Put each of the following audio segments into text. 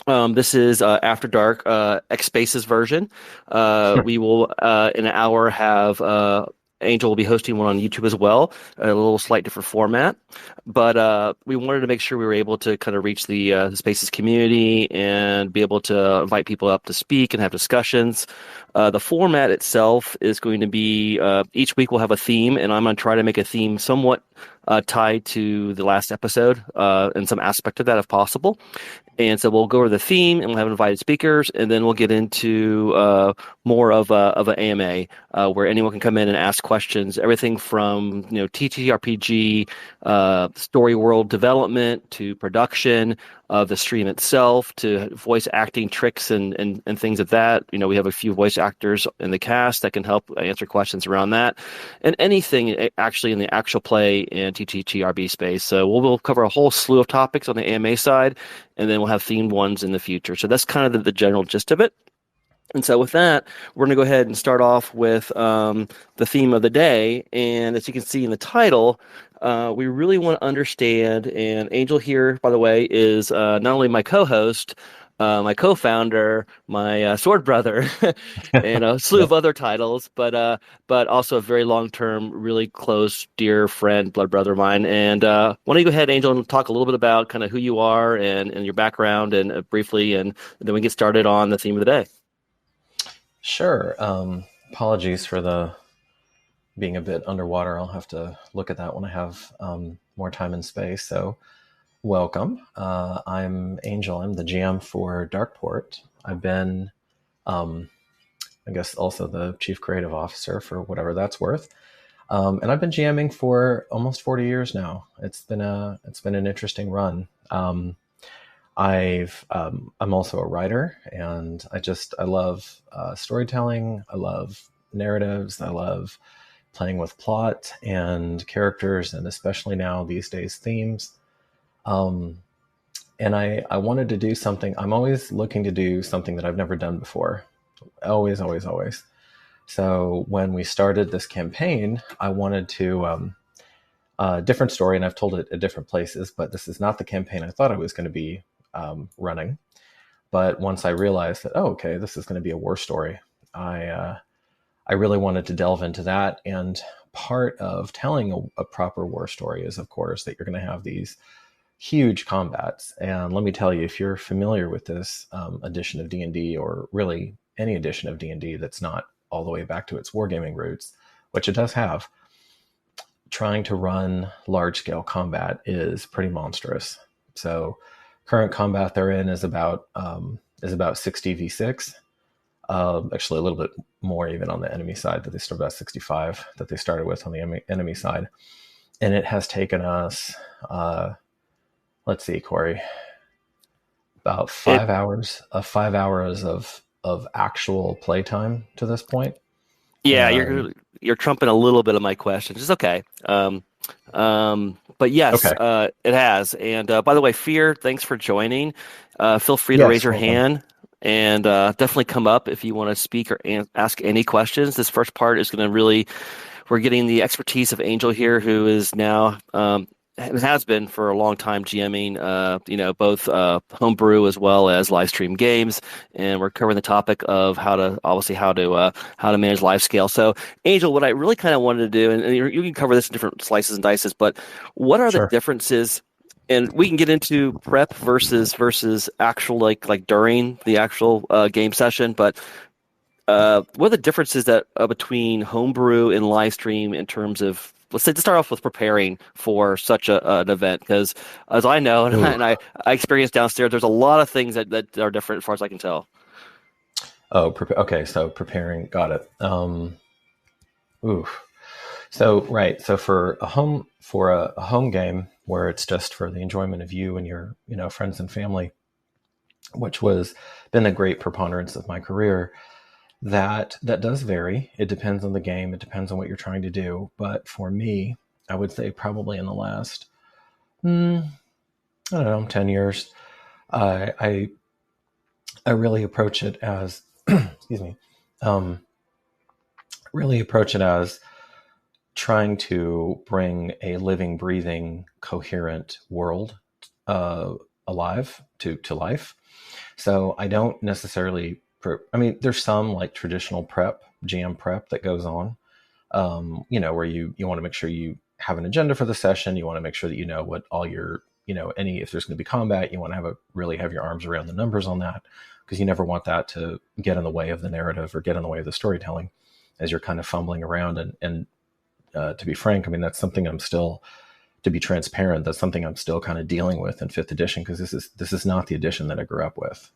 This is AfterDarke X Spaces version. We will in an hour have Angel will be hosting one on YouTube as well, a little slight different format. But we wanted to make sure we were able to kind of reach the Spaces community and be able to invite people up to speak and have discussions. The format itself is going to be each week we'll have a theme, and I'm going to try to make a theme somewhat tied to the last episode and some aspect of that if possible. And so we'll go over the theme, and we'll have invited speakers, and then we'll get into more of an AMA where anyone can come in and ask questions, everything from TTRPG, story world development to production of the stream itself to voice acting tricks and things of that. We have a few voice actors in the cast that can help answer questions around that, and anything actually in the actual play and TTRPG space. So we'll cover a whole slew of topics on the AMA side, and then we'll have themed ones in the future. So that's kind of the general gist of it. And so with that, we're going to go ahead and start off with the theme of the day. And as you can see in the title, we really want to understand, and Angel here, by the way, is not only my co-host, my co-founder, my sword brother, and a slew of other titles, but also a very long-term, really close, dear friend, blood brother of mine. And why don't you go ahead, Angel, and talk a little bit about kind of who you are and your background and briefly, and then we get started on the theme of the day. Sure. Apologies for the being a bit underwater. I'll have to look at that when I have more time and space. So welcome. I'm Angel. I'm the GM for Darkeport. I've been, I guess, also the chief creative officer for whatever that's worth. And I've been GMing for almost 40 years now. It's been an interesting run. I'm also a writer, and I love storytelling. I love narratives. I love playing with plot and characters, and especially now these days themes. And I wanted to do something. I'm always looking to do something that I've never done before. Always, always, always. So when we started this campaign, I wanted to different story, and I've told it at different places, but this is not the campaign I thought I was going to be running. But once I realized that, okay, this is going to be a war story, I really wanted to delve into that. And part of telling a proper war story is, of course, that you're going to have these huge combats. And let me tell you, if you're familiar with this edition of D&D, or really any edition of D&D that's not all the way back to its wargaming roots, which it does have, trying to run large-scale combat is pretty monstrous. So current combat they're in is about 60 v6. Actually, a little bit more even on the enemy side. That they start about 65 that they started with on the enemy side, and it has taken us, let's see, Corey, about 5 hours of actual playtime to this point. Yeah, you're trumping a little bit of my questions. It's okay. But yes, okay. It has. And by the way, Fear, thanks for joining. Feel free to raise your hand and definitely come up if you want to speak or ask any questions. This first part is going to we're getting the expertise of Angel here, who is now and has been for a long time GMing, both homebrew as well as live stream games, and we're covering the topic of how to manage live scale. So, Angel, what I really kind of wanted to do, and you can cover this in different slices and dices, but what are the differences? And we can get into prep versus actual like during the actual game session, but what are the differences that between homebrew and live stream in terms of, let's say, to start off with preparing for such an event? Because as I know, and I experienced downstairs, there's a lot of things that are different as far as I can tell. Oh, okay. So preparing, got it. So right. So for a home game where it's just for the enjoyment of you and your friends and family, which been a great preponderance of my career. That does vary. It depends on the game. It depends on what you're trying to do. But for me, I would say probably in the last, 10 years, I really approach it as, excuse me, really approach it as trying to bring a living, breathing, coherent world alive to life. So I don't necessarily, I mean, there's some like traditional prep, GM prep that goes on, where you want to make sure you have an agenda for the session. You want to make sure that you know what all your, if there's going to be combat, you want to really have your arms around the numbers on that, because you never want that to get in the way of the narrative or get in the way of the storytelling as you're kind of fumbling around. And to be frank, I mean, that's something to be transparent, that's something I'm still kind of dealing with in 5th edition, because this is not the edition that I grew up with.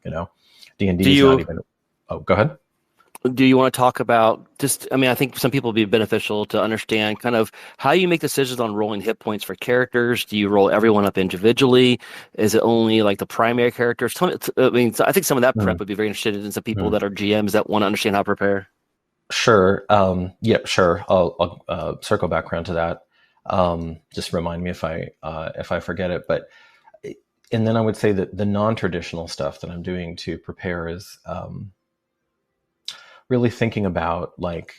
D&D is not even. Oh, go ahead. Do you want to talk about I think some people would be beneficial to understand kind of how you make decisions on rolling hit points for characters. Do you roll everyone up individually? Is it only like the primary characters? I think some of that prep would be very interested in some people that are GMs that want to understand how to prepare. Sure. Sure. I'll circle back around to that. Just remind me if I forget it. And then I would say that the non-traditional stuff that I'm doing to prepare is really thinking about like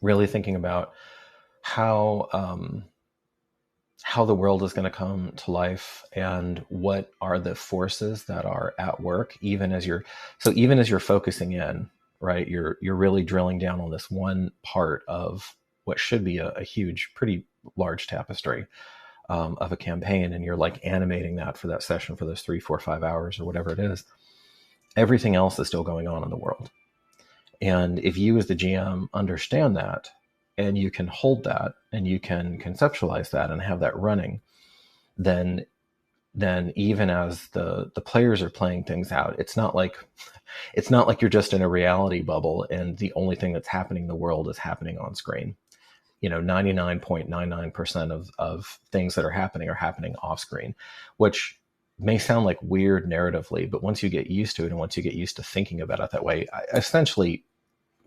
really thinking about how the world is going to come to life and what are the forces that are at work, even as you're focusing in, right? You're really drilling down on this one part of what should be a huge, pretty large tapestry of a campaign, and you're like animating that for that session for those 3, 4, 5 hours or whatever it is. Everything else is still going on in the world. And if you as the GM understand that, and you can hold that, and you can conceptualize that and have that running, then even as the players are playing things out, it's not like you're just in a reality bubble and the only thing that's happening in the world is happening on screen. 99.99% of things that are happening off screen, which may sound like weird narratively, but once you get used to it, and once you get used to thinking about it that way, essentially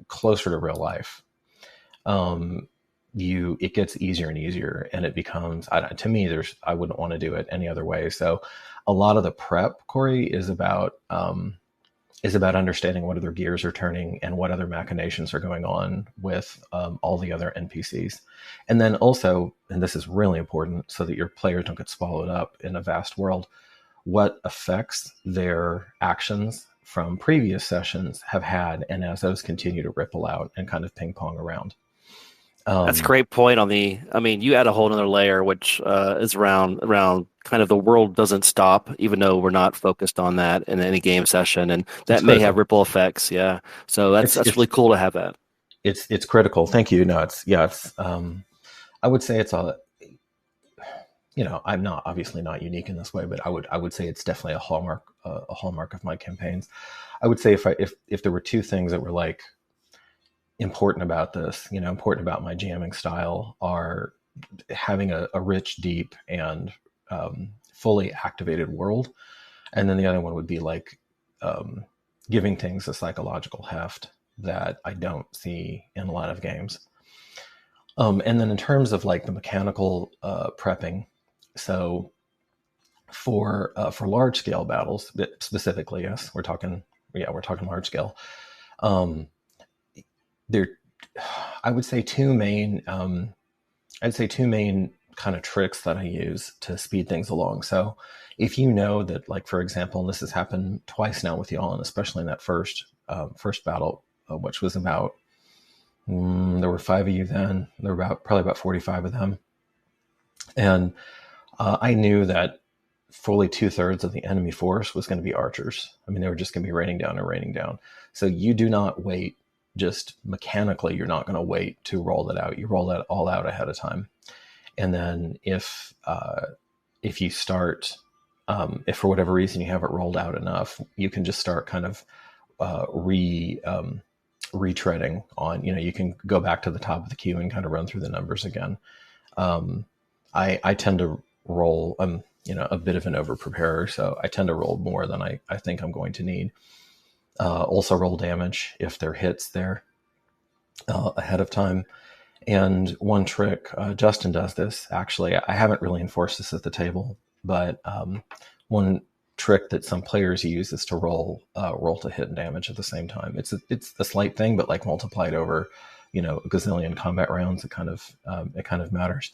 closer to real life, it gets easier and easier, and it becomes, to me, I wouldn't want to do it any other way. So a lot of the prep, Corey, is about understanding what other gears are turning and what other machinations are going on with all the other NPCs. And then also, and this is really important so that your players don't get swallowed up in a vast world, what effects their actions from previous sessions have had, and as those continue to ripple out and kind of ping pong around. That's a great point you add a whole other layer, which is around kind of the world doesn't stop, even though we're not focused on that in any game session. And that may have ripple effects. Yeah. So that's really cool to have that. It's critical. Thank you. No, it's I would say it's I'm not obviously not unique in this way, but I would say it's definitely a hallmark of my campaigns. I would say if there were two things that were like important about this, important about my GMing style, are having a rich, deep, and fully activated world. And then the other one would be like giving things a psychological heft that I don't see in a lot of games. And then in terms of like the mechanical prepping, so for large scale battles specifically, yes, we're talking large scale. I would say two main kind of tricks that I use to speed things along. So if you know that, like, for example, and this has happened twice now with y'all, and especially in that first battle, which was about, there were 5 of you then, there were probably about 45 of them. And I knew that fully 2/3 of the enemy force was going to be archers. I mean, they were just going to be raining down. So you do not wait. Just mechanically, you're not going to wait to roll that out. You roll that all out ahead of time. And then if you start, if for whatever reason you haven't rolled out enough, you can just start kind of retreading on, you can go back to the top of the queue and kind of run through the numbers again. I tend to roll, a bit of an over preparer, so I tend to roll more than I think I'm going to need. Also roll damage if there are hits there ahead of time. And one trick, Justin does this, actually, I haven't really enforced this at the table, but one trick that some players use is to roll to hit and damage at the same time. It's a slight thing, but like multiplied over, a gazillion combat rounds, it kind of matters.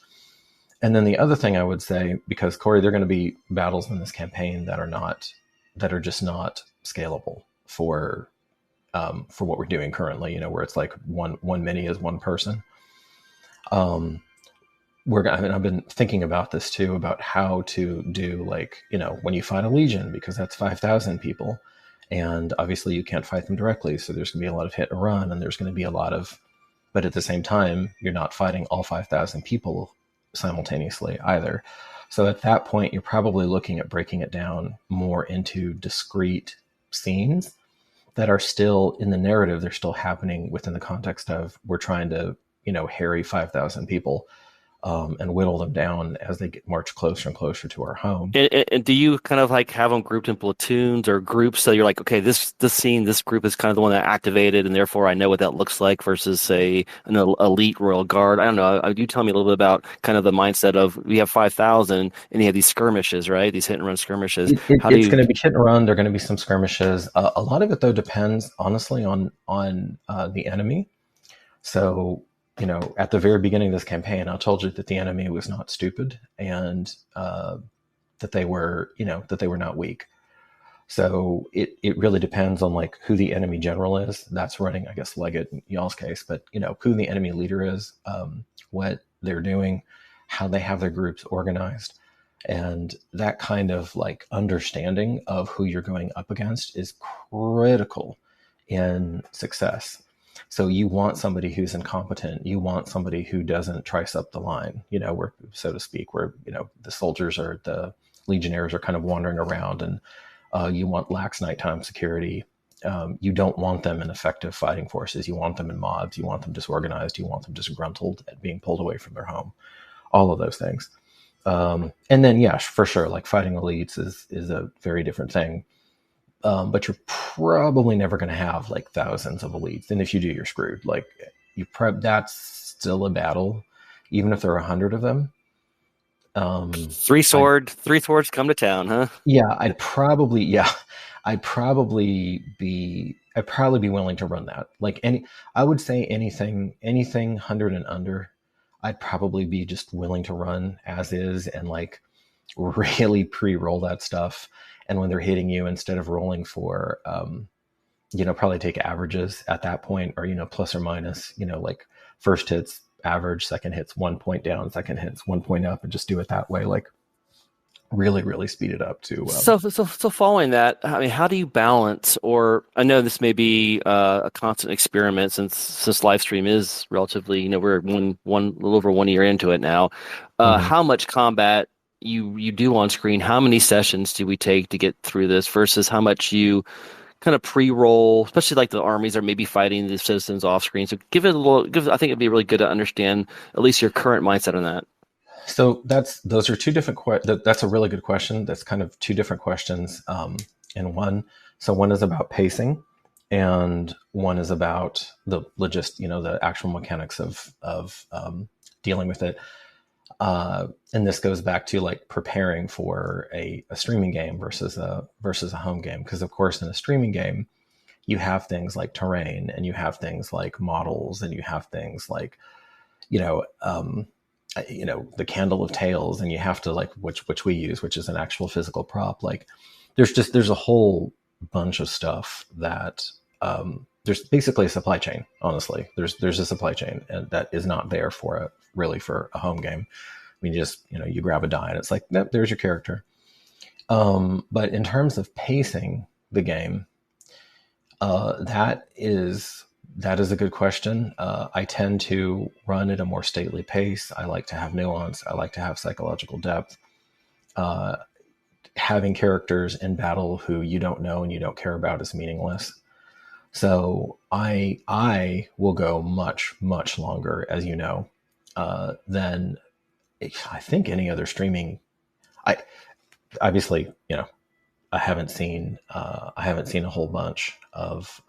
And then the other thing I would say, because Corey, there are going to be battles in this campaign that are just not scalable for what we're doing currently. Where it's like one mini is one person. I've been thinking about this too, about how to do when you fight a legion, because that's 5,000 people, and obviously you can't fight them directly. So there's going to be a lot of hit and run, and there's going to be a lot of, but at the same time, you're not fighting all 5,000 people simultaneously either. So at that point, you're probably looking at breaking it down more into discrete scenes that are still in the narrative. They're still happening within the context of, we're trying to, harry 5,000 people. And whittle them down as they march closer and closer to our home. And do you kind of like have them grouped in platoons or groups? So you're like, okay, this scene, this group is kind of the one that activated, and therefore I know what that looks like versus, say, an elite Royal Guard. I don't know. You tell me a little bit about kind of the mindset of, we have 5,000 and you have these skirmishes, right? These hit and run skirmishes. It's going to be hit and run. There are going to be some skirmishes. A lot of it, though, depends, honestly, on the enemy. So, at the very beginning of this campaign, I told you that the enemy was not stupid, and that they were not weak. So it really depends on like who the enemy general is. That's running, I guess, Leggett in y'all's case, but who the enemy leader is, what they're doing, how they have their groups organized, and that kind of like understanding of who you're going up against is critical in success. So you want somebody who's incompetent. You want somebody who doesn't trice up the line, where, so to speak, where, the soldiers or the legionnaires are kind of wandering around, and you want lax nighttime security. You don't want them in effective fighting forces. You want them in mobs. You want them disorganized. You want them disgruntled and being pulled away from their home. All of those things. And then, yeah, for sure, like fighting elites is a very different thing. But you're probably never going to have like thousands of elites. And if you do, you're screwed. Like that's still a battle, even if there are 100 of them. Three swords come to town, huh? Yeah, I'd probably be willing to run that. Like I would say anything 100 and under, I'd probably be just willing to run as is, and like really pre-roll that stuff. And when they're hitting you, instead of rolling for, probably take averages at that point, or, plus or minus, like first hits average, second hits 1 point down, second hits 1 point up, and just do it that way. Like really, really speed it up to. So following that, I mean, how do you balance, or I know this may be a constant experiment since live stream is relatively, we're one little over 1 year into it now. How much combat you do on screen? How many sessions do we take to get through this versus how much you kind of pre-roll, especially like the armies are maybe fighting the citizens off screen? So I think it'd be really good to understand at least your current mindset on that. So those are two different that's a really good question. That's kind of two different questions in one. So one is about pacing, and one is about the the actual mechanics of dealing with it. And this goes back to like preparing for a streaming game versus a home game. Because of course, in a streaming game, you have things like terrain, and you have things like models, and you have things like, the Candle of Tales, and you have to like, which we use, which is an actual physical prop. Like there's a whole bunch of stuff that, there's basically a supply chain. Honestly, there's a supply chain, and that is not there for a home game. I mean, you grab a die and it's like, nope, there's your character. But in terms of pacing the game, that is a good question. I tend to run at a more stately pace. I like to have nuance. I like to have psychological depth. Having characters in battle who you don't know and you don't care about is meaningless. So I will go much, much longer, as you know, than I think any other streaming. I haven't seen a whole bunch of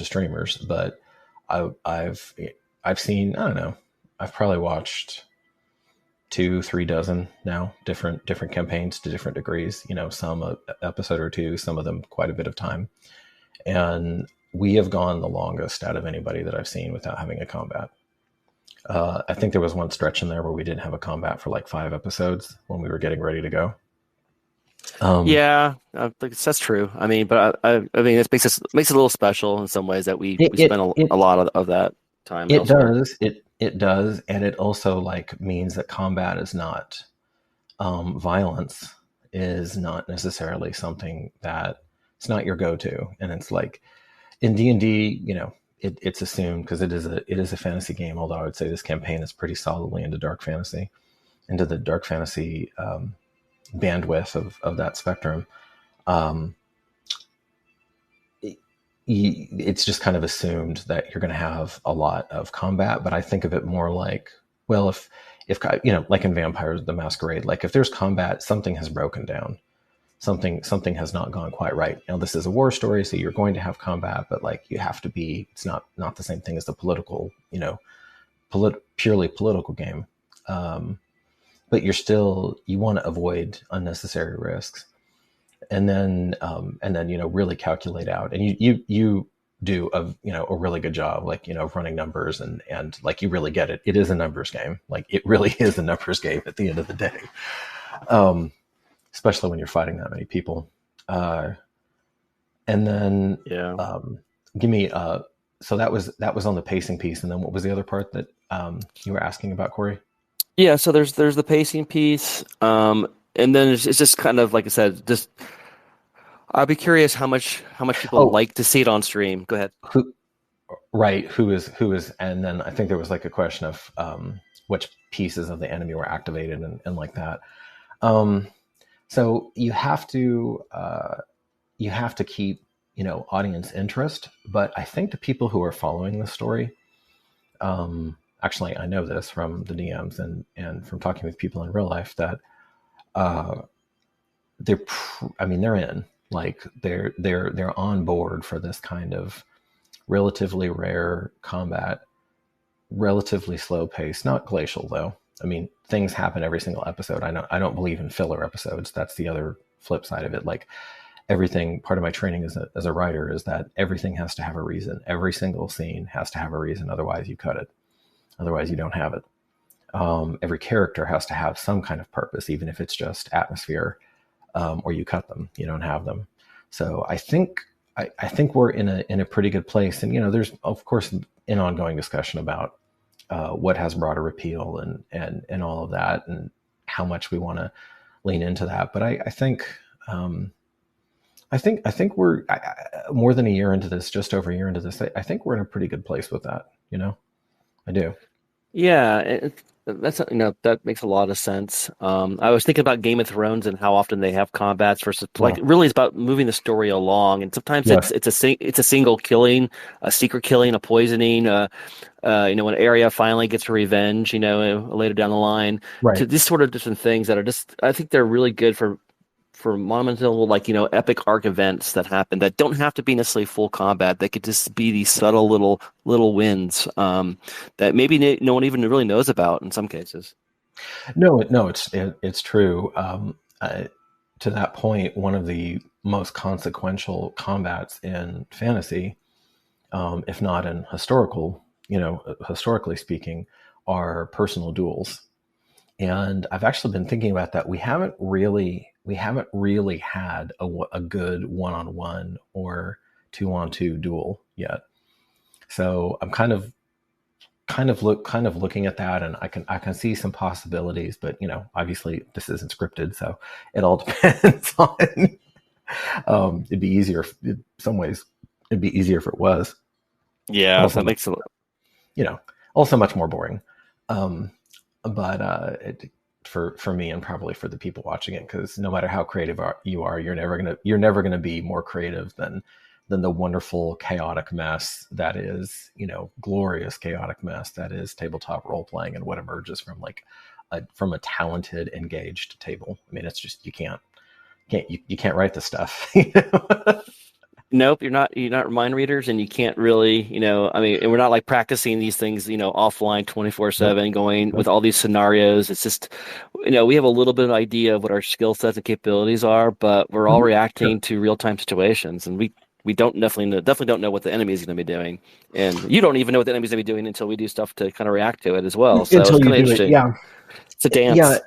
streamers, but I've seen, I don't know, I've probably watched 2-3 dozen now, different campaigns to different degrees. Some a episode or two, some of them quite a bit of time, and we have gone the longest out of anybody that I've seen without having a combat. I think there was one stretch in there where we didn't have a combat for like 5 episodes when we were getting ready to go. Yeah, that's true. I mean, but I mean, it makes it a little special in some ways that we spent a lot of that time. It does. It does, and it also like means that combat is not violence is not necessarily something that it's not your go-to, and it's like in D&D, it's assumed because it is a fantasy game. Although I would say this campaign is pretty solidly into dark fantasy, into the dark fantasy bandwidth of that spectrum. It's just kind of assumed that you're going to have a lot of combat, but I think of it more like, well, if like in Vampires the Masquerade, like if there's combat, something has broken down, something has not gone quite right. Now this is a war story, so you're going to have combat, but like you have to be, it's not the same thing as the political, purely political game. But you want to avoid unnecessary risks. And then really calculate out, and you do a really good job, like running numbers and like you really get it. It is a numbers game, like it really is a numbers game at the end of the day, especially when you're fighting that many people. And then give me so that was on the pacing piece, and then what was the other part that you were asking about, Corey? Yeah, so there's the pacing piece, and then it's just kind of like I said, just I'd be curious how much people like to see it on stream. Go ahead. Who is, and then I think there was like a question of which pieces of the enemy were activated and like that. So you have to keep audience interest, but I think the people who are following the story, actually I know this from the DMs and from talking with people in real life that they're in. Like they're on board for this kind of relatively rare combat, relatively slow pace, not glacial though. I mean, things happen every single episode. I don't believe in filler episodes. That's the other flip side of it. Like everything, part of my training as a writer is that everything has to have a reason. Every single scene has to have a reason. Otherwise you cut it. Otherwise you don't have it. Every character has to have some kind of purpose, even if it's just atmosphere. Or you cut them, you don't have them. So I think we're in a pretty good place. And there's of course an ongoing discussion about what has broader appeal and all of that, and how much we want to lean into that. But I think we're more than a year into this, just over a year into this. I think we're in a pretty good place with that. I do. Yeah, that's that makes a lot of sense. I was thinking about Game of Thrones and how often they have combats versus like really it's about moving the story along, and sometimes it's a single killing, a secret killing, a poisoning. When Arya finally gets her revenge, later down the line. Right. To these sort of different things that are just, I think they're really good for monumental, epic arc events that happen that don't have to be necessarily full combat. They could just be these subtle little wins that maybe no one even really knows about in some cases. No, it's true. To that point, one of the most consequential combats in fantasy, if not in historically speaking, are personal duels. And I've actually been thinking about that. We haven't really had a good one-on-one or two-on-two duel yet. So I'm kind of looking at that, and I can see some possibilities, but obviously this isn't scripted, so it all depends on. It'd be easier in some ways. It'd be easier if it was. Yeah, also, that makes a lot. Also much more boring. But for me and probably for the people watching it, because no matter how creative you are, you're never gonna be more creative than the wonderful chaotic mess that is, glorious chaotic mess that is tabletop role playing, and what emerges from from a talented, engaged table. I mean, it's just you can't write the stuff. Nope, you're not mind readers, and you can't really, I mean, and we're not like practicing these things, offline Nope. 24/7, going with Nope. all these scenarios. It's just, we have a little bit of idea of what our skill sets and capabilities are, but we're all Mhm. Sure. reacting to real-time situations, and we don't definitely don't know what the enemy is going to be doing, and you don't even know what the enemy's going to be doing until we do stuff to kind of react to it as well. So it's Until you kind of do it. interesting. Yeah. It's a Yeah. dance.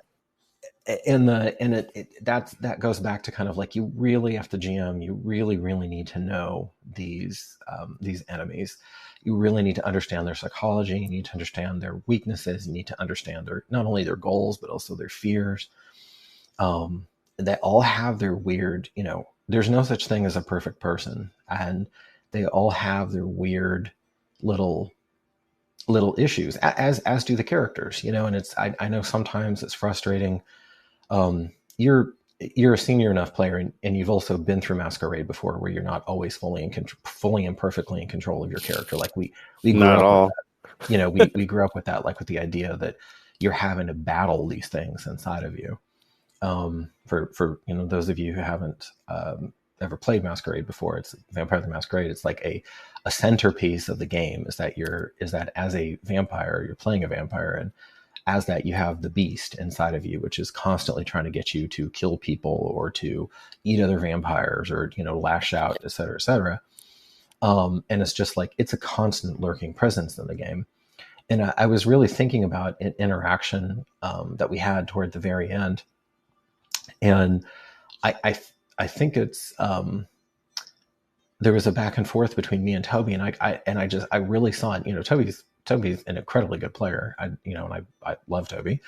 That goes back to kind of like, you really have to GM. You really need to know these enemies. You really need to understand their psychology. You need to understand their weaknesses. You need to understand their, not only their goals but also their fears. They all have their weird, there's no such thing as a perfect person, and they all have their weird little issues, as do the characters, and I know sometimes it's frustrating. You're a senior enough player, and you've also been through Masquerade before, where you're not always fully and perfectly in control of your character. Like we Not grew at up with all. that. We grew up with that, like with the idea that you're having to battle these things inside of you. For those of you who haven't ever played Masquerade before, it's Vampire the Masquerade. It's like a centerpiece of the game is that as a vampire, you're playing a vampire, and as that you have the beast inside of you, which is constantly trying to get you to kill people or to eat other vampires or lash out, et cetera, et cetera. And it's just like, it's a constant lurking presence in the game. And I was really thinking about an interaction that we had toward the very end, and I think it's there was a back and forth between me and Toby, and I really saw it. Toby's an incredibly good player. I love Toby.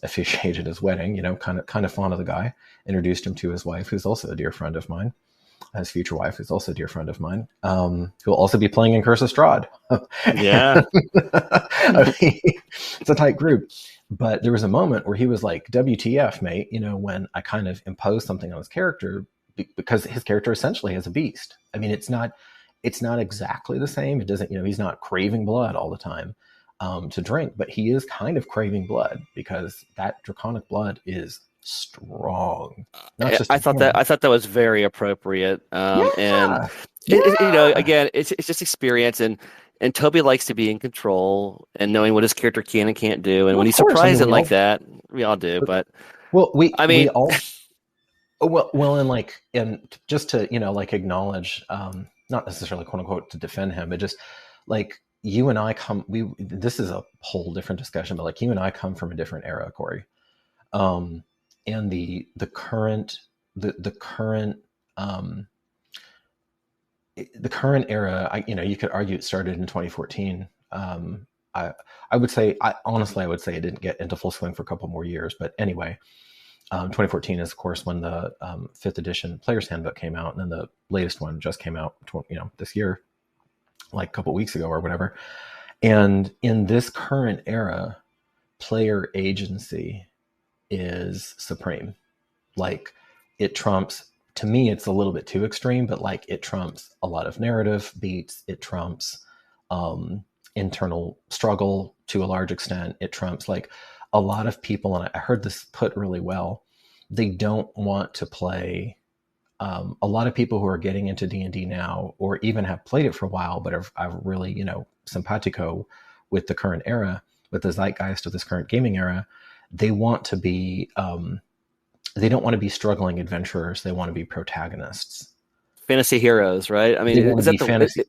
Officiated his wedding. Kind of fond of the guy. Introduced him to his wife, who's also a dear friend of mine. His future wife, who's also a dear friend of mine, who will also be playing in Curse of Strahd. Yeah. I mean, it's a tight group. But there was a moment where he was like, "WTF, mate?" When I kind of imposed something on his character, because his character essentially is a beast. I mean, it's not exactly the same. It doesn't, he's not craving blood all the time to drink, but he is kind of craving blood, because that draconic blood is strong. Not just I thought that was very appropriate. And yeah, yeah. again, it's just experience, and Toby likes to be in control and knowing what his character can and can't do. And Well, when of he's course. I mean, surprising like that, we all do. But well, I we mean, all and just to like acknowledge, not necessarily quote unquote to defend him, but just like, you and I this is a whole different discussion, but like, you and I come from a different era, Corey. And the current um the current era, you could argue it started in 2014. I would say, honestly, I would say it didn't get into full swing for a couple more years, but anyway. 2014 is, of course, when the 5th edition Player's Handbook came out, and then the latest one just came out, this year, like a couple weeks ago or whatever. And in this current era, player agency is supreme. Like, it trumps. To me, it's a little bit too extreme, but like, it trumps a lot of narrative beats. It trumps internal struggle to a large extent. It trumps, like, a lot of people, and I heard this put really well, they don't want to play. A lot of people who are getting into D&D now, or even have played it for a while, but are really, simpatico with the current era, with the zeitgeist of this current gaming era, they want to be, they don't want to be struggling adventurers. They want to be protagonists. fantasy heroes, right? I mean, They want is to that be fantasy.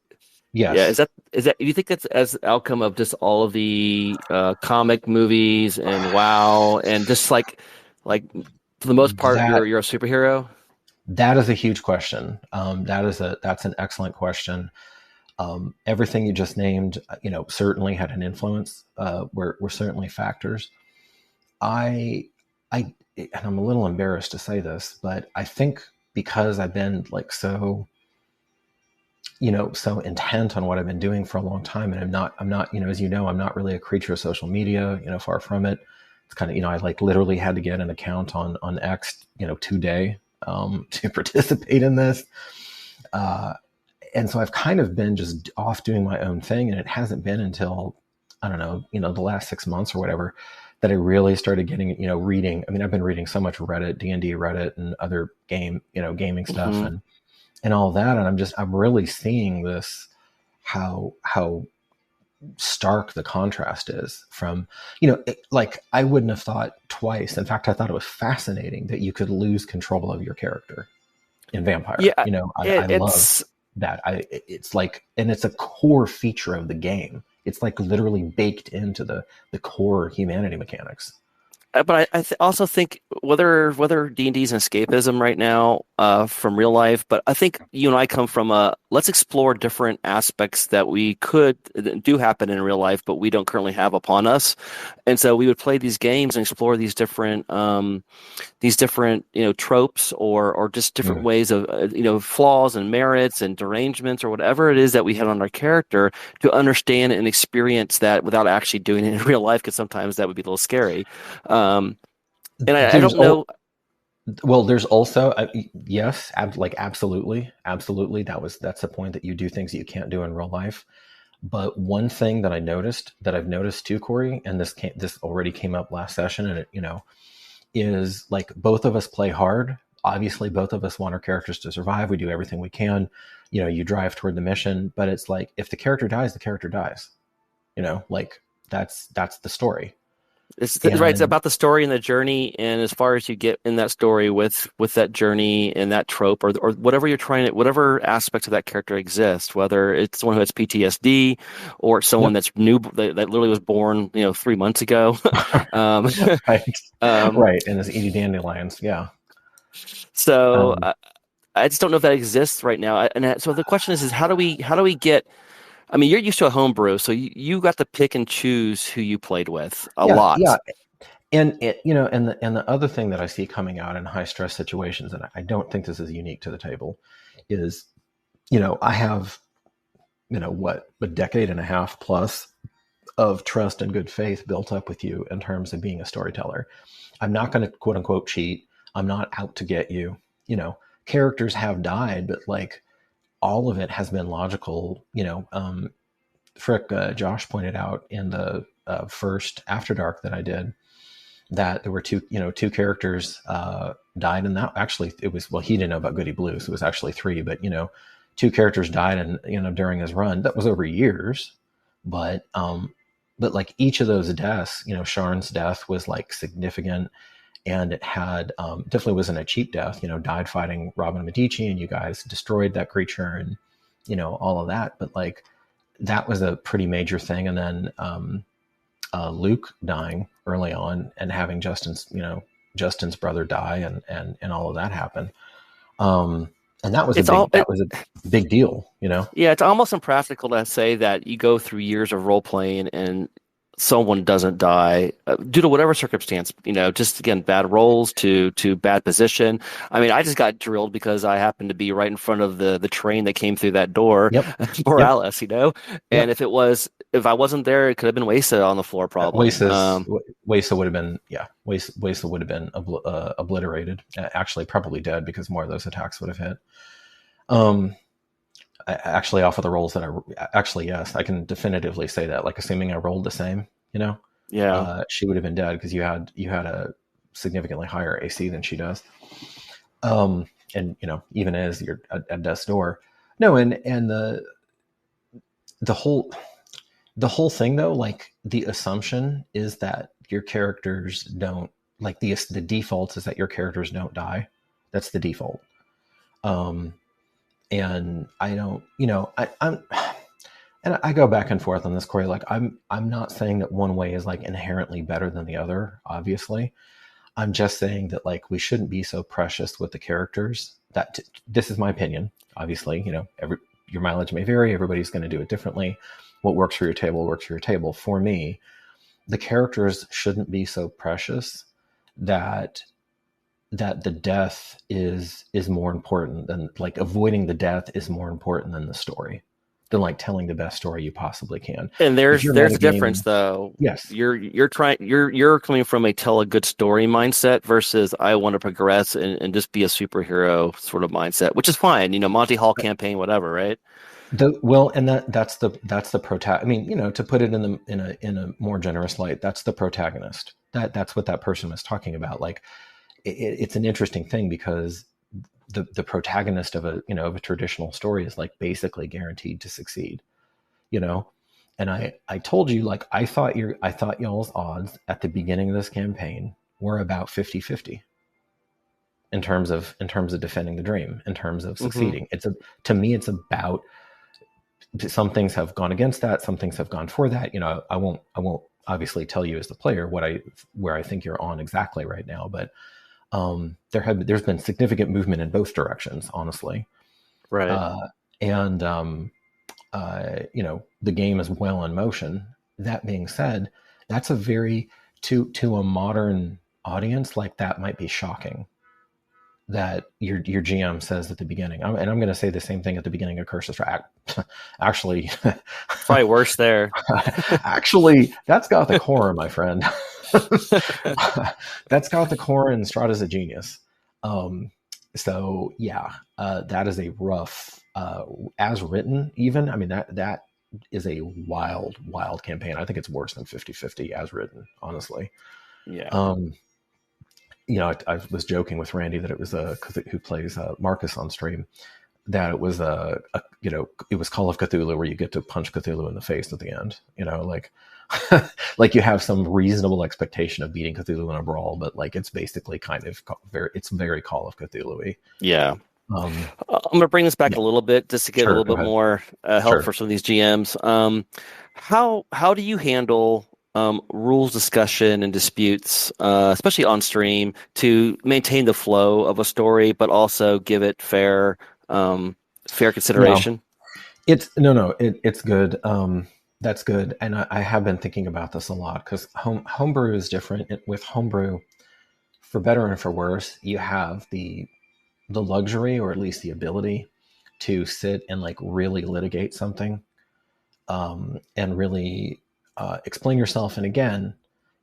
Yes. yeah, is that, do you think that's as outcome of just all of the comic movies and WoW, and just like for the most part, That you're a superhero? that is a huge question. That's an excellent question. Everything you just named, certainly had an influence. Were certainly factors. I, and I'm a little embarrassed to say this, but I think because I've been like so intent on what I've been doing for a long time, and I'm not, as I'm not really a creature of social media, far from it. It's kind of, I like literally had to get an account on X, today, to participate in this. And so I've kind of been just off doing my own thing. And it hasn't been until, I don't know, the last 6 months or whatever, that I really started getting, reading. I mean, I've been reading so much Reddit, D&D Reddit, and other gaming stuff. Mm-hmm. and all that. And I'm really seeing this, how stark the contrast is from, like I wouldn't have thought twice. In fact, I thought it was fascinating that you could lose control of your character in Vampire. Yeah, I love that. It's like, and it's a core feature of the game. It's like literally baked into the core humanity mechanics. But I also think whether D&D is an escapism right now from real life, but I think you and I come from let's explore different aspects that do happen in real life, but we don't currently have upon us, and so we would play these games and explore these different tropes or just different ways of flaws and merits and derangements or whatever it is that we had on our character, to understand and experience that without actually doing it in real life, because sometimes that would be a little scary. And I don't know. Well, there's also yes, absolutely. That's the point, that you do things that you can't do in real life. But one thing that I've noticed too, Corey, and this already came up last session, and it, is like both of us play hard. Obviously, both of us want our characters to survive. We do everything we can. You drive toward the mission, but it's like, if the character dies, the character dies. Like that's the story. It's about the story and the journey, and as far as you get in that story with that journey and that trope or whatever you're trying to, whatever aspects of that character exist, whether it's someone who has PTSD or someone that's new, that literally was born 3 months ago. Right. Right, and it's Edie Dandelions, yeah. So I just don't know if that exists right now. So the question is how do we get? I mean, you're used to a homebrew, so you got to pick and choose who you played with a lot. Yeah, and the other thing that I see coming out in high stress situations, and I don't think this is unique to the table, is I have a decade and a half plus of trust and good faith built up with you in terms of being a storyteller. I'm not going to quote unquote cheat. I'm not out to get you. Characters have died, but like, all of it has been logical. Frick, Josh pointed out in the first AfterDarke that I did, that there were two characters died, and that actually he didn't know about Goody Blue, so it was actually 3, but two characters died, and during his run, that was over years, but like each of those deaths, Sharn's death was like significant. And it had definitely wasn't a cheap death, died fighting Robin Medici, and you guys destroyed that creature, and all of that. But like, that was a pretty major thing. And then Luke dying early on, and having Justin's brother die, and all of that happen. And that was a big deal, Yeah, it's almost impractical to say that you go through years of role playing and someone doesn't die due to whatever circumstance, just again, bad rolls to bad position. I mean, I just got drilled because I happened to be right in front of the train that came through that door. Yep. Poor yep. Alice, and if I wasn't there, it could have been wasted on the floor probably. Wasa would have been, Wasa would have been obliterated. Actually, probably dead, because more of those attacks would have hit. Actually, off of the rolls that yes, I can definitively say that. Like, assuming I rolled the same, she would have been dead, because you had a significantly higher AC than she does. And even as you're at death's door, no, and the whole thing though, like, the assumption is that your characters don't, like, the default is that your characters don't die. That's the default. And I don't, and I go back and forth on this, Corey. Like, I'm not saying that one way is like inherently better than the other, obviously. I'm just saying that, like, we shouldn't be so precious with the characters. This is my opinion. Obviously, your mileage may vary. Everybody's going to do it differently. What works for your table works for your table. For me, the characters shouldn't be so precious that the death is more important than, like, avoiding the death is more important than the story, than like telling the best story you possibly can. And there's a difference though. Yes. You're coming from a tell a good story mindset versus I want to progress and just be a superhero sort of mindset, which is fine. Monty Hall campaign, whatever, right? That's the protagonist. I mean, to put it in a more generous light, that's the protagonist. That's what that person was talking about. Like, it's an interesting thing, because the protagonist of a traditional story is like basically guaranteed to succeed, you know. And I told you, like, I thought y'all's odds at the beginning of this campaign were about 50-50 in terms of defending the dream, in terms of succeeding. To me it's about, some things have gone against that, some things have gone for that. You know, I won't obviously tell you as the player where I think you're on exactly right now, but there's been significant movement in both directions, honestly. Right. You know, the game is well in motion. That being said, that's a very, to a modern audience, like, that might be shocking that your GM says at the beginning. And I'm going to say the same thing at the beginning of Curse of Strahd. Actually, probably worse there. Actually, that's got the core, my friend. That's got the core, and Strahd is a genius. So yeah, that is a rough, as written, even. I mean, that is a wild campaign. I think it's worse than 50-50 as written, honestly. Yeah. You know, I was joking with Randy that it was who plays Marcus on stream, that it was you know, it was Call of Cthulhu, where you get to punch Cthulhu in the face at the end. You know, like like you have some reasonable expectation of beating Cthulhu in a brawl, but like it's basically kind of very Call of Cthulhu-y. Yeah. I'm going to bring this back a little bit just to get a little bit more help for some of these GMs. How do you handle rules discussion and disputes, especially on stream, to maintain the flow of a story, but also give it fair consideration? It's good. That's good. And I have been thinking about this a lot, because homebrew is different. With homebrew, for better and for worse, you have the luxury, or at least the ability, to sit and like really litigate something, and really explain yourself. And again,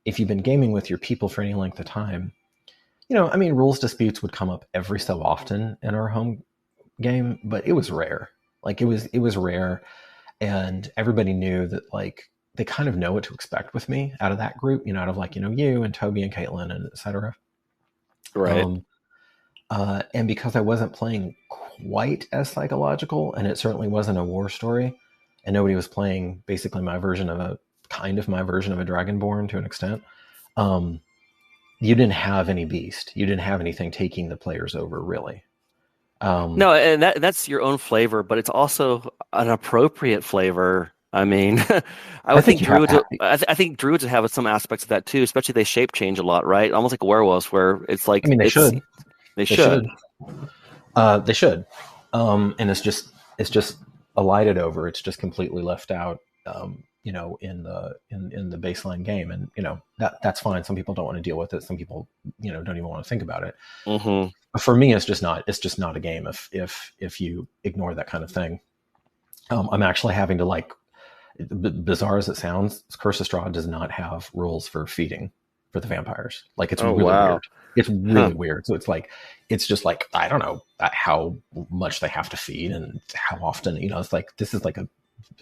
if you've been gaming with your people for any length of time, you know, I mean, rules disputes would come up every so often in our home game, but it was rare. Like it was rare, and everybody knew that, like, they kind of know what to expect with me out of that group, you know, out of like, you know, you and Toby and Caitlin and etc. Right. And because I wasn't playing quite as psychological, and it certainly wasn't a war story, and nobody was playing basically my version of a Dragonborn to an extent, you didn't have any beast. You didn't have anything taking the players over, really. No, and that's your own flavor, but it's also an appropriate flavor. I mean, I think druids have some aspects of that too, especially they shape change a lot, right? Almost like werewolves, where it's like, I mean, they should. They should. And it's just alighted over. It's just completely left out, you know, in the baseline game. And, you know, that's fine. Some people don't want to deal with it. Some people, you know, don't even want to think about it. Mm-hmm. For me, it's just not a game if you ignore that kind of thing. I'm actually having to, like, bizarre as it sounds, Curse of Strahd does not have rules for feeding for the vampires. Like, it's really weird. It's really weird. So it's just like, I don't know how much they have to feed and how often, you know, it's like, this is like a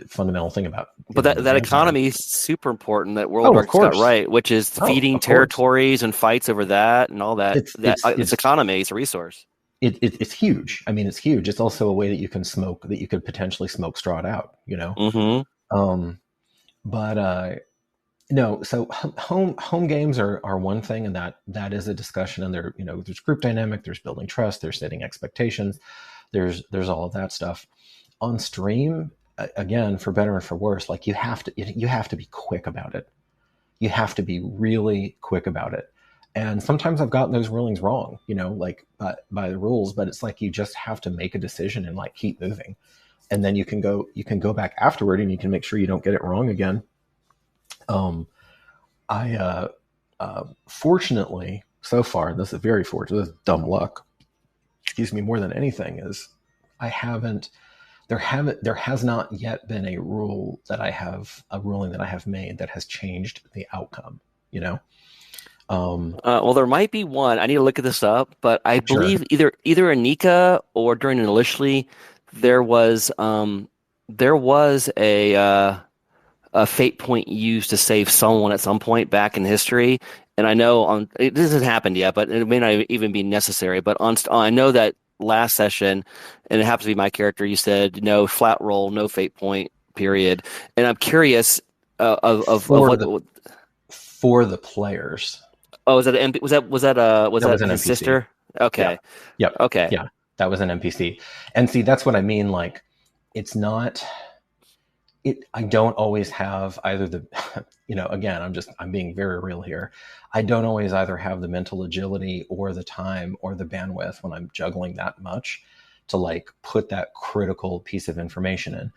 fundamental thing about. But that economy is super important, that World of Dark's got right, which is feeding territories and fights over that and all that. It's economy, it's a resource. It's huge. I mean, it's huge. It's also a way that you can potentially smoke Strahd out, you know? Mm-hmm. No, so home games are one thing, and that is a discussion, and there, you know, there's group dynamic, there's building trust, there's setting expectations, there's all of that stuff. On stream, again, for better and for worse, like, you have to be quick about it. You have to be really quick about it. And sometimes I've gotten those rulings wrong, you know, like by the rules, but it's like, you just have to make a decision and, like, keep moving. And then you can go back afterward and you can make sure you don't get it wrong again. Fortunately, so far, this is very fortunate, this is dumb luck, excuse me, more than anything, is there has not yet been a ruling that I have made that has changed the outcome, you know? Well, there might be one. I need to look at this up, but I believe either Anika or during initially there was a fate point used to save someone at some point back in history. And I know this hasn't happened yet, but it may not even be necessary. But I know that last session, and it happens to be my character, you said no flat roll, no fate point, period. And I'm curious of what. For the players. Oh, was that an MP, was that an his NPC. sister? Okay. Yeah. Okay. Yeah. That was an NPC. And see, that's what I mean. Like, it's not. I don't always have either the, again, I'm being very real here. I don't always either have the mental agility or the time or the bandwidth when I'm juggling that much to like put that critical piece of information in.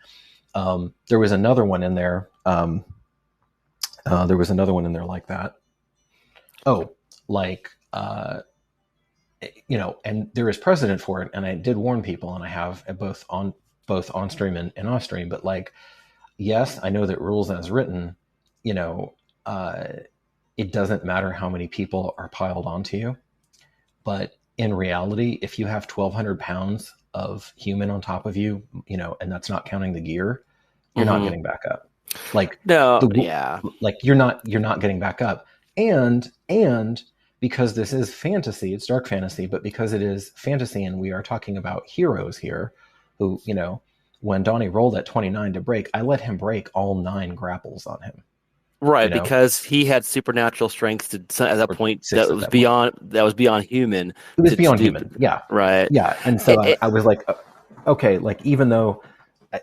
There was another one in there. There was another one in there like that. Oh, like, and there is precedent for it. And I did warn people, and I have both on stream and off stream, but like, yes, I know that rules as written, it doesn't matter how many people are piled onto you. But in reality, if you have 1,200 pounds of human on top of you, and that's not counting the gear, you're not getting back up. Like, like you're not getting back up. And because this is fantasy, it's dark fantasy, but because it is fantasy and we are talking about heroes here who, when Donnie rolled at 29 to break, I let him break all 9 grapples on him. Right, because he had supernatural strength at that point that was beyond human. It was beyond human. Yeah. Right. Yeah. And so I was like, okay, like, even though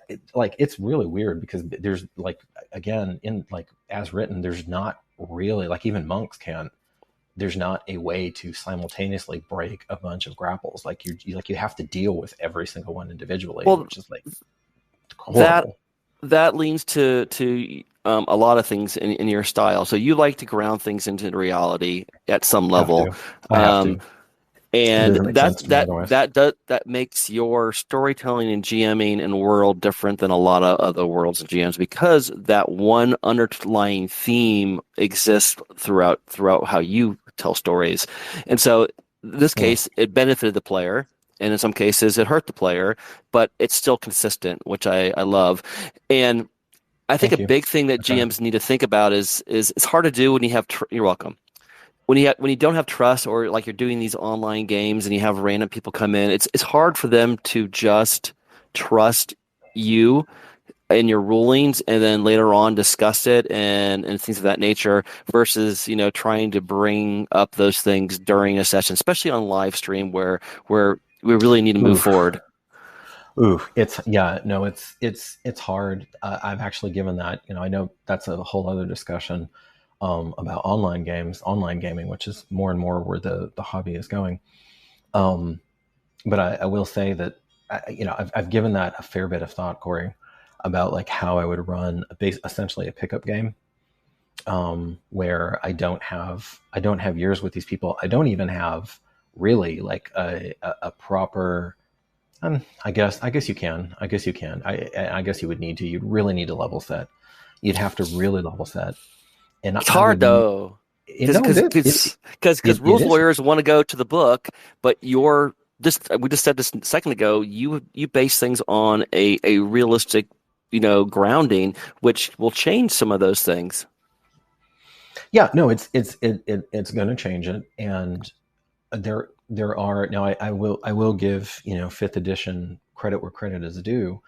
it's really weird because there's like, again, in like as written, there's not really, like, even monks can't, there's not a way to simultaneously break a bunch of grapples. Like you have to deal with every single one individually, which is like horrible. That leans to a lot of things in your style. So you like to ground things into reality at some level. And that makes your storytelling and GMing and world different than a lot of other worlds and GMs, because that one underlying theme exists throughout how you tell stories. And so in this case, it benefited the player, and in some cases it hurt the player, but it's still consistent, which I love. And I think a big thing that GMs need to think about is it's hard to do when you have you're welcome. When you don't have trust, or like you're doing these online games and you have random people come in, it's hard for them to just trust you and your rulings and then later on discuss it and things of that nature, versus trying to bring up those things during a session, especially on live stream where we really need to move forward. It's hard. I've actually given that, I know that's a whole other discussion about online gaming, which is more and more where the hobby is going. But I will say that, I've given that a fair bit of thought, Corey, about like how I would run essentially a pickup game, where I don't have years with these people. I don't even have really like a proper, I guess you can. I guess you would need to. You'd really need to level set. You'd have to really level set. And it's hard though, because rules lawyers want to go to the book, but we just said this a second ago. You base things on a realistic, grounding, which will change some of those things. Yeah, no, it's going to change it, and there are now. I will give 5th edition credit where credit is due.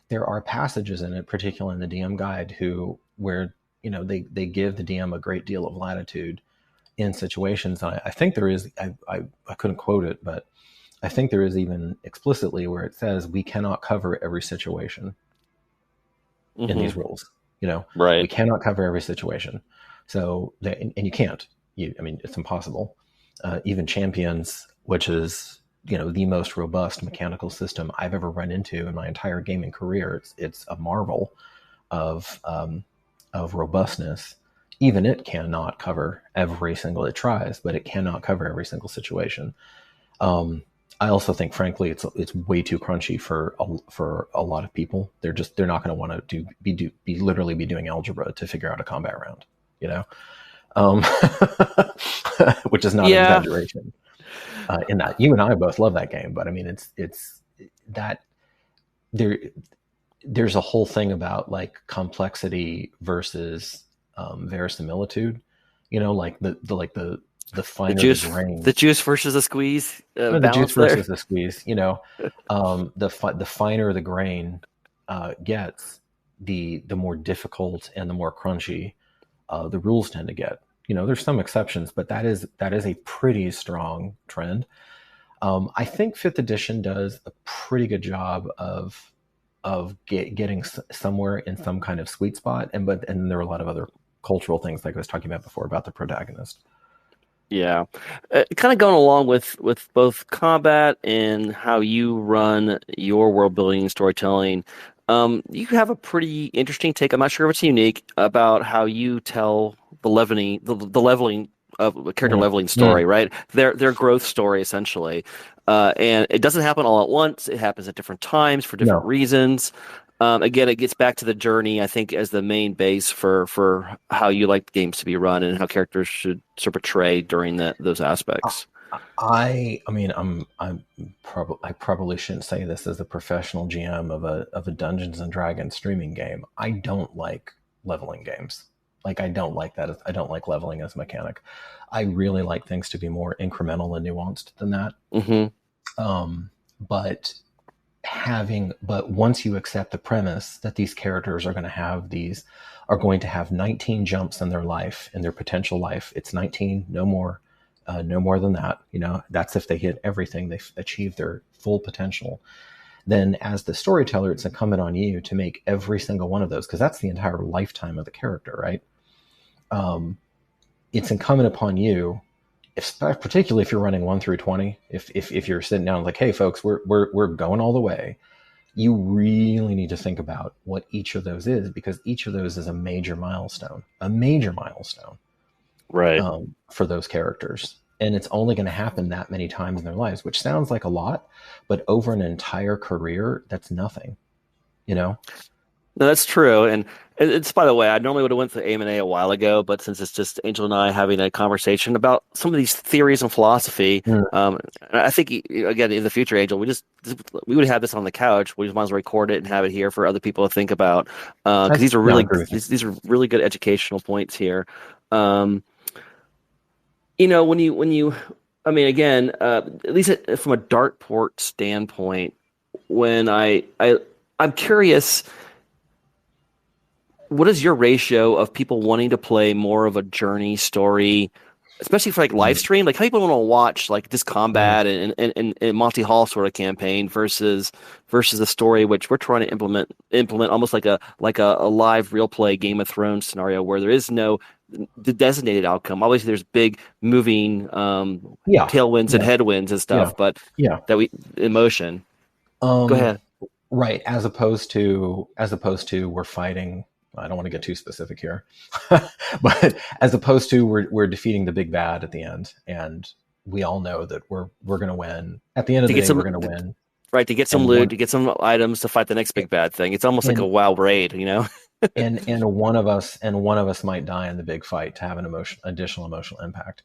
There are passages in it, particularly in the DM guide, where they give the DM a great deal of latitude in situations. I think there is, I couldn't quote it, but I think there is even explicitly where it says we cannot cover every situation in these rules. Right. We cannot cover every situation. So, and you can't. It's impossible. Even Champions, which is the most robust mechanical system I've ever run into in my entire gaming career, it's a marvel of robustness. Even it cannot cover every single, it tries, but it cannot cover every single situation. I also think, frankly, it's way too crunchy for a lot of people. They're not going to want to be literally doing algebra to figure out a combat round, which is not an exaggeration. In that, you and I both love that game, but it's that there's a whole thing about like complexity versus verisimilitude. Like the the finer the grain. The juice versus the squeeze The juice balance there. versus the squeeze. The finer the grain gets, the more difficult and the more crunchy the rules tend to get. There's some exceptions, but that is a pretty strong trend. I think 5th edition does a pretty good job of getting somewhere in some kind of sweet spot, and there are a lot of other cultural things like I was talking about before about the protagonist. Yeah, kind of going along with both combat and how you run your world building storytelling. You have a pretty interesting take. I'm not sure if it's unique about how you tell the leveling of a character leveling story, right? Their growth story essentially, and it doesn't happen all at once. It happens at different times for different reasons. Again, it gets back to the journey, I think, as the main base for how you like games to be run and how characters should sort of portray during those aspects. I probably shouldn't say this as a professional GM of a Dungeons and Dragons streaming game. I don't like leveling games. Like, I don't like that. I don't like leveling as a mechanic. I really like things to be more incremental and nuanced than that. Mm-hmm. But once you accept the premise that these characters are going to have 19 jumps in their life, in their potential life, it's 19, no more than that. That's if they hit everything, they've achieved their full potential. Then as the storyteller, it's incumbent on you to make every single one of those, because that's the entire lifetime of the character, right? It's incumbent upon you, particularly if you're running 1 through 20, if you're sitting down like, hey folks, we're going all the way, you really need to think about what each of those is, because each of those is a major milestone, right? For those characters. And it's only going to happen that many times in their lives, which sounds like a lot, but over an entire career, that's nothing, No, that's true. And it's, by the way, I normally would have went to AMA a while ago, but since it's just Angel and I having a conversation about some of these theories and philosophy, I think, again, in the future, Angel, we would have this on the couch. We just might as well record it and have it here for other people to think about, because these are really good educational points here. When you, I mean, again, at least from a Darkeport standpoint, when I'm curious, what is your ratio of people wanting to play more of a journey story, especially for like live stream? Like, how people want to watch like this combat and Monty Hall sort of campaign versus a story which we're trying to implement almost like a live real play Game of Thrones scenario where there is no the designated outcome. Obviously, there's big moving tailwinds and headwinds and stuff, but emotion. Go ahead. Right, as opposed to we're fighting. I don't want to get too specific here, but as opposed to we're defeating the big bad at the end, and we all know that we're going to win. At the end of the day, we're going to win. Right, to get some loot, to get some items to fight the next big bad thing. It's almost like a WoW raid, and one of us might die in the big fight to have an additional emotional impact.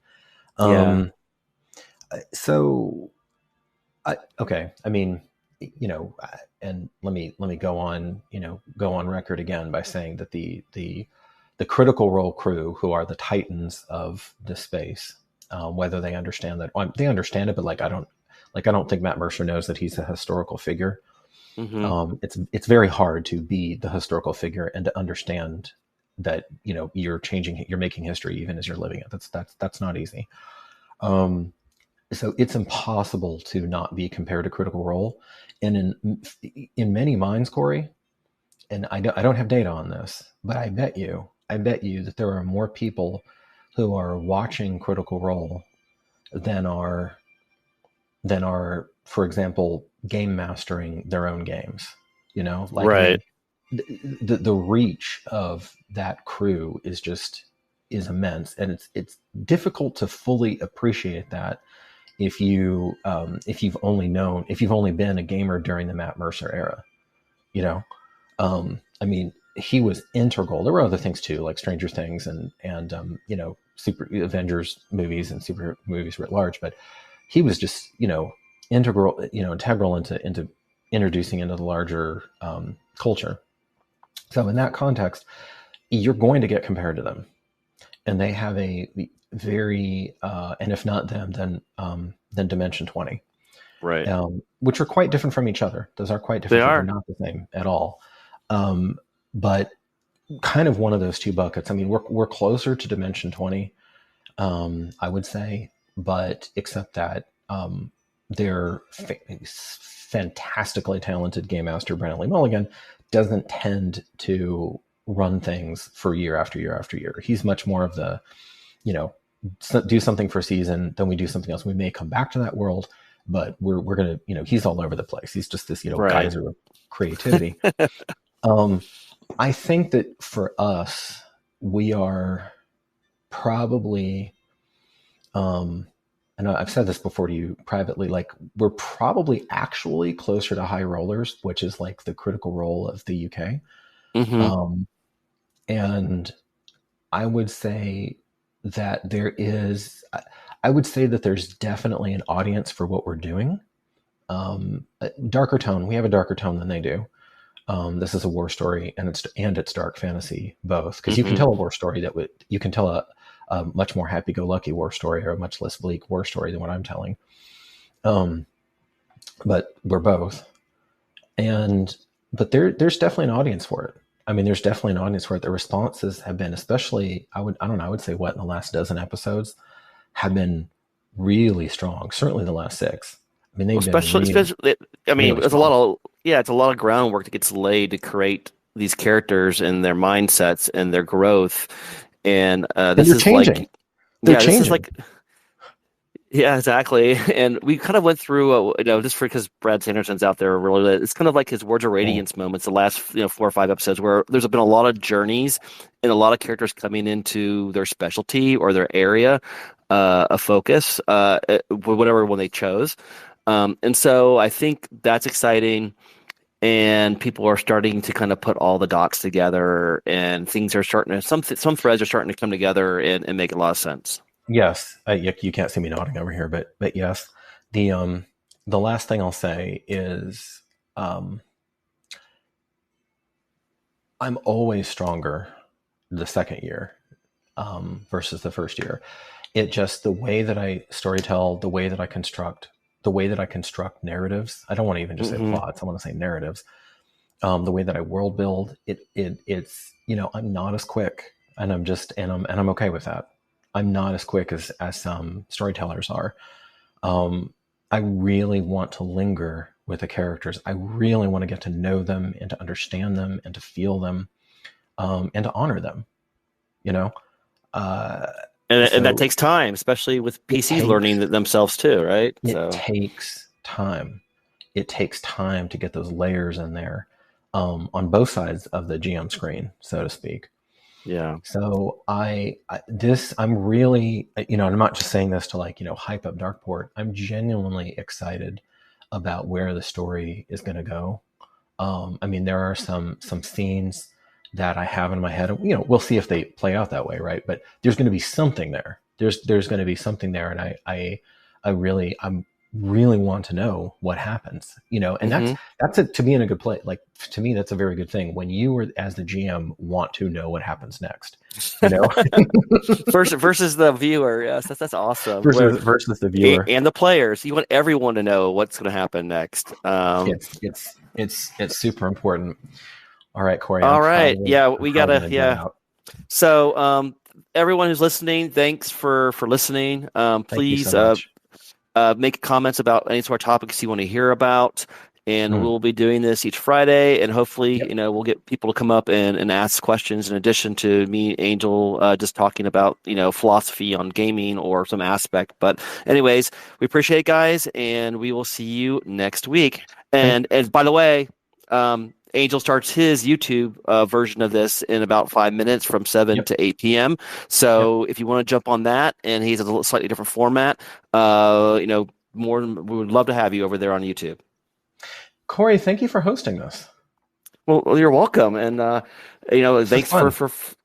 So, okay, I mean, and let me go on record again by saying that the Critical Role crew, who are the titans of this space, whether they understand that, they understand it, but I don't think Matt Mercer knows that he's a historical figure. Mm-hmm. It's very hard to be the historical figure and to understand that you're making history even as you're living it. That's not easy. So it's impossible to not be compared to Critical Role. And in many minds, Corey, and I don't have data on this, but I bet you that there are more people who are watching Critical Role than are, for example, game mastering their own games. Right. The reach of that crew is immense, and it's difficult to fully appreciate that if you've only been a gamer during the Matt Mercer era. I mean, he was integral. There were other things too, like Stranger Things and Super Avengers movies and super movies writ large, but he was just integral into introducing into the larger culture. So in that context, you're going to get compared to them, and they have very, and if not them, then Dimension 20, Right. which are quite different from each other. Those are quite different. They're not the same at all. But kind of one of those two buckets. I mean, we're closer to Dimension 20, I would say, but except that their fantastically talented game master, Brandon Lee Mulligan, doesn't tend to run things for year after year after year. He's much more of the, do something for a season, then we do something else. We may come back to that world, but we're going to, he's all over the place. He's just this, geyser of creativity. I think that for us, we are probably, and I've said this before to you privately, like we're probably actually closer to High Rollers, which is like the Critical Role of the UK. Mm-hmm. And I would say that there's definitely an audience for what we're doing. Darker tone. We have a darker tone than they do. This is a war story, and it's dark fantasy both, because you can tell a war story you can tell a much more happy-go-lucky war story or a much less bleak war story than what I'm telling. But we're both, but there's definitely an audience for it. I mean, there's definitely an audience for it. The responses have been, especially, I would say in the last dozen episodes have been really strong. Certainly the last 6. I mean, they've especially, I mean, really it's a lot of groundwork that gets laid to create these characters and their mindsets and their growth. And this is changing. Yeah, exactly. And we kind of went through, just because Brad Sanderson's out there, really, it's kind of like his Words of Radiance moments, the last 4 or 5 episodes, where there's been a lot of journeys and a lot of characters coming into their specialty or their area of focus, whatever one they chose. And so I think that's exciting, and people are starting to kind of put all the dots together, and things are starting to, some threads are starting to come together and make a lot of sense. Yes. You can't see me nodding over here, but yes. The last thing I'll say is, I'm always stronger the second year, versus the first year. It just, the way that I storytell, the way that I construct narratives. I don't want to even just say plots. I want to say narratives. The way that I world build, it's I'm not as quick, and I'm okay with that. I'm not as quick as some storytellers are. I really want to linger with the characters. I really want to get to know them and to understand them and to feel them, and to honor them. And that takes time, especially with PCs learning themselves too, right? It takes time. It takes time to get those layers in there, on both sides of the GM screen, so to speak. Yeah. So I'm really, I'm not just saying this to hype up Darkeport. I'm genuinely excited about where the story is going to go. I mean, there are some scenes that I have in my head, and we'll see if they play out that way, right? But there's going to be something there. There's going to be something there, and I'm really want to know what happens, and that's to be in a good place. Like, to me, that's a very good thing when you, as the GM, want to know what happens next, versus the viewer. Yes, that's awesome. Versus the viewer and the players. You want everyone to know what's going to happen next. It's super important. All right, Corey. All right. We gotta. Yeah. So, everyone who's listening, thanks for listening. Please make comments about any sort of topics you want to hear about, and we'll be doing this each Friday, and hopefully, we'll get people to come up and ask questions in addition to me, Angel, just talking about, philosophy on gaming or some aspect. But anyways, we appreciate it, guys, and we will see you next week. And by the way, Angel starts his YouTube version of this in about 5 minutes from 7 to 8 p.m. So if you want to jump on that, and he's a slightly different format, we would love to have you over there on YouTube. Corey, thank you for hosting this. Well, you're welcome. And, thanks for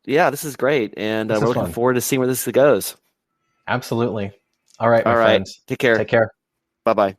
this is great. And we're looking forward to seeing where this goes. Absolutely. All right, my friends. Take care. Take care. Bye-bye.